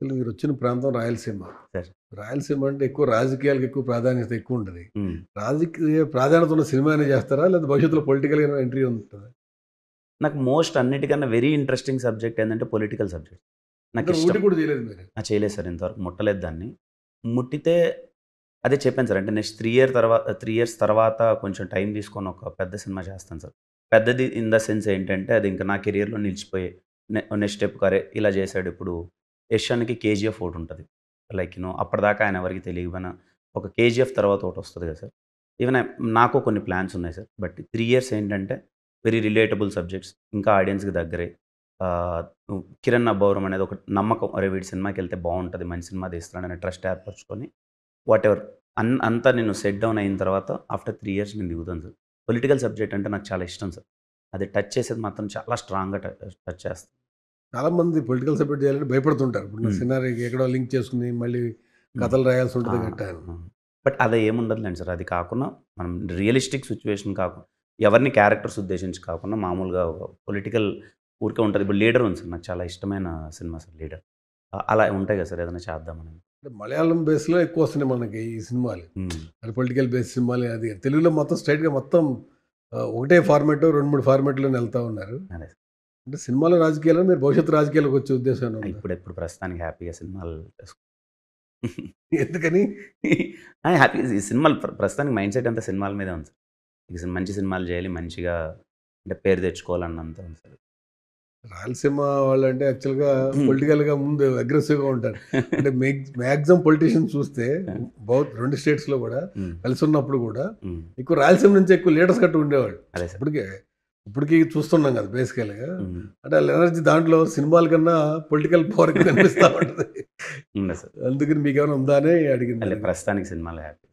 అసలు మీరొచ్చిన ప్రాంతం రాయలసీమ. సార్. రాయలసీమ అంటే ఎక్కువ రాజకీయాలకు ఎక్కువ ప్రాధాన్యత ఎక్కువుంటది. హ్మ్. రాజకీయ ప్రాధాన్యత ఉన్న సినిమానే జేస్తారా? లేదా భవిష్యత్తులో పొలిటికల్‌గా ఎంట్రీ ఉంటదా? నాకు మోస్ట్ అన్నిటికన్నా వెరీ ఇంట్రెస్టింగ్ సబ్జెక్ట్ ఏందంటే పొలిటికల్ సబ్జెక్ట్. ఇంకా నాకిష్టం. 'ఊటీ' కూడా చేయలేదు మీరు. చేయలేదు సార్ ఇంతవరకు ముట్టలేదు దాన్ని. ముట్టితే అదే చెప్పాను సార్. అంటే నెక్స్ట్ 3 ఇయర్స్ తర్వాత కొంచెం టైం తీసుకొని ఒక పెద్ద సినిమా చేస్తాను సార్. పెద్దది ఇన్ ద సెన్స్ ఏంటంటే అది ఇంకా నా కెరియర్‌లో నిలిచిపోయే నెక్స్ట్ స్టెప్ అరే! ఇలా చేసాడు. ఇప్పుడు 'యష్' అన్నకి 'కేజీఎఫ్' ఒకటుంటది. లైక్ అప్పటిదాకా ఆయన ఎవరికీ తెలియకపోయినా ఒక 'కేజీఎఫ్' తర్వాత ఒకటొస్తది కదా సార్. ఈవెన్ నాకు కొన్ని ప్లాన్స్ ఉన్నాయి సార్. బట్ 3 ఇయర్స్ ఏంటంటే వెరీ రిలేటబుల్ సబ్జెక్ట్స్ ఇంకా ఆడియన్స్‌కి దగ్గరే. ఆహ్, 'కిరణ్ అబ్బవరం' అనేది ఒక నమ్మకం. అరే! వీడి సినిమాకెళ్తే బావుంటది. మంచి సినిమా తీస్తున్నాడనే ట్రస్ట్ ఏర్పరచుకొని వాటెవర్ అంతా నేను సెట్ డౌన్ అయిన తర్వాత ఆఫ్టర్ 3 ఇయర్స్ నేను దిగుతాను సార్. పొలిటికల్ సబ్జెక్ట్ అంటే నాకు చాలా ఇష్టం సార్. అది టచ్ చేసేది మాత్రం చాలా స్ట్రాంగ్‌గా టచ్ చేస్తా. చాలామంది పొలిటికల్ సబ్జెక్ట్ చేయాలంటే భయపడుతుంటారు. ఇప్పుడు నా హ్మ్. సినారీకి ఎక్కడో లింక్ చేసుకొని మళ్ళీ హ్మ్. కథలు రాయాల్సి ఆ! ఉంటది గట్టా అని. ఆ! బట్ అది ఏముండదులెండి సార్. అది కాకుండా మనం రియలిస్టిక్ సిట్యుయేషన్ కాకుండా ఎవరిని క్యారెక్టర్స్ ఉద్దేశించి కాకుండా మామూలుగా ఒక పొలిటికల్ ఊరికే ఉంటది. ఇప్పుడు 'లీడర్' ఉంది సార్. నాకు చాలా ఇష్టమైన సినిమా సార్ 'లీడర్.' అలా ఉంటాయి కదా సార్ ఏదైనా చేద్దామని. అంటే మలయాళం బేస్‌లో ఎక్కువొస్తున్నాయి మనకి ఈ సినిమాలు. హ్మ్. అది పొలిటికల్ బేస్ సినిమాలు అది. తెలుగులో మొత్తం స్ట్రెయిట్‌గా మొత్తం ఒకటే ఫార్మాట్ 2, 3 ఫార్మాట్‌లోనే ఎళ్తా ఉన్నారు. అదే. అంటే సినిమాలో రాజకీయాలు మీరు భవిష్యత్తు రాజకీయాల్లోకి వచ్చే ఉద్దేశం ఏమైనా ఉందా? ఇప్పుడిప్పుడు ప్రస్తుతానికి హ్యాపీగా సినిమాలు ఎందుకని? హ్యాపీ ఈ సినిమాలు ప్రస్తుతానికి మైండ్ సెట్ అంతా సినిమాల మీదే ఉంది సార్. ఇక మంచి సినిమాలు చేయాలి. మంచిగా అంటే పేరు తెచ్చుకోవాలన్నంత ఉంది సార్. రాయలసీమ వాళ్ళంటే యాక్చువల్‌గా హ్మ్. పొలిటికల్‌గా ముందు అగ్రెసివ్‌గా ఉంటారు. అంటే మాక్సిమం పొలిటీషియన్స్ చూస్తే బౌత్ 2 స్టేట్స్‌లో గూడా హ్మ్. కలిసున్నప్పుడు గూడా హ్మ్. ఎక్కువ రాయలసీమ నుంచి ఎక్కువ లీడర్స్ గట్టా ఉండేవాళ్ళు. అదే సార్. ఇప్పటికి చూస్తున్నాం గదా! బేసికల్‌గా. హ్మ్. అంటే ఆళ్ళ ఎనర్జీ దాంట్లో సినిమాల కన్నా పొలిటికల్ పవర్ ఎక్కువ కనిపిస్తా ఉంటది. ఉంది సార్. అందుకని మీకేమైనా ఉందా అని అడిగింది దాని గురించి. ప్రస్తుతానికి సినిమాలు హ్యాపీ.